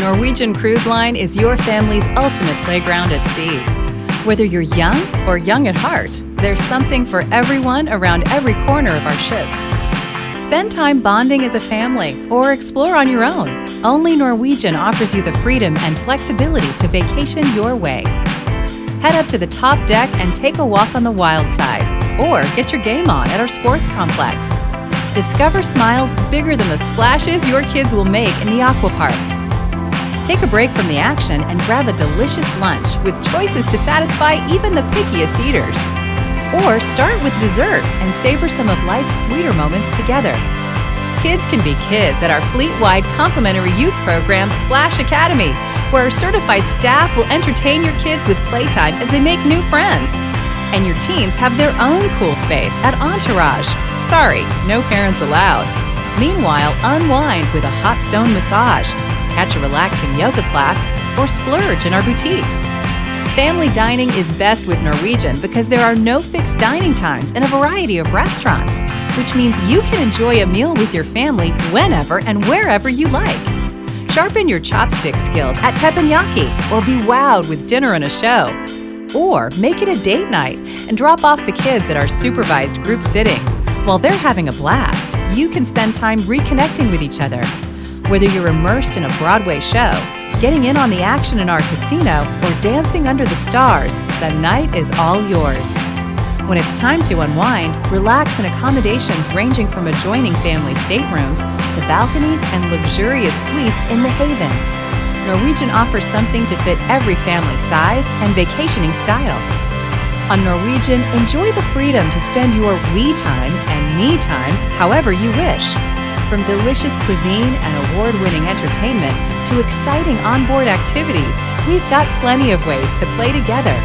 Norwegian Cruise Line is your family's ultimate playground at sea. Whether you're young or young at heart, there's something for everyone around every corner of our ships. Spend time bonding as a family or explore on your own. Only Norwegian offers you the freedom and flexibility to vacation your way. Head up to the top deck and take a walk on the wild side, or get your game on at our sports complex. Discover smiles bigger than the splashes your kids will make in the aqua park. Take a break from the action and grab a delicious lunch with choices to satisfy even the pickiest eaters. Or start with dessert and savor some of life's sweeter moments together. Kids can be kids at our fleet-wide complimentary youth program, Splash Academy, where our certified staff will entertain your kids with playtime as they make new friends. And your teens have their own cool space at Entourage. Sorry, no parents allowed. Meanwhile, unwind with a hot stone massage, catch a relaxing yoga class, or splurge in our boutiques. Family dining is best with Norwegian because there are no fixed dining times in a variety of restaurants, which means you can enjoy a meal with your family whenever and wherever you like. Sharpen your chopstick skills at teppanyaki or be wowed with dinner and a show. Or make it a date night and drop off the kids at our supervised group sitting. While they're having a blast, you can spend time reconnecting with each other. Whether you're immersed in a Broadway show, getting in on the action in our casino, or dancing under the stars, the night is all yours. When it's time to unwind, relax in accommodations ranging from adjoining family staterooms to balconies and luxurious suites in the Haven. Norwegian offers something to fit every family size and vacationing style. On Norwegian, enjoy the freedom to spend your we time and me time however you wish. From delicious cuisine and award-winning entertainment to exciting onboard activities, we've got plenty of ways to play together,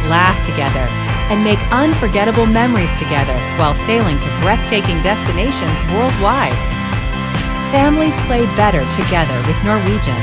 laugh together, and make unforgettable memories together while sailing to breathtaking destinations worldwide. Families play better together with Norwegian.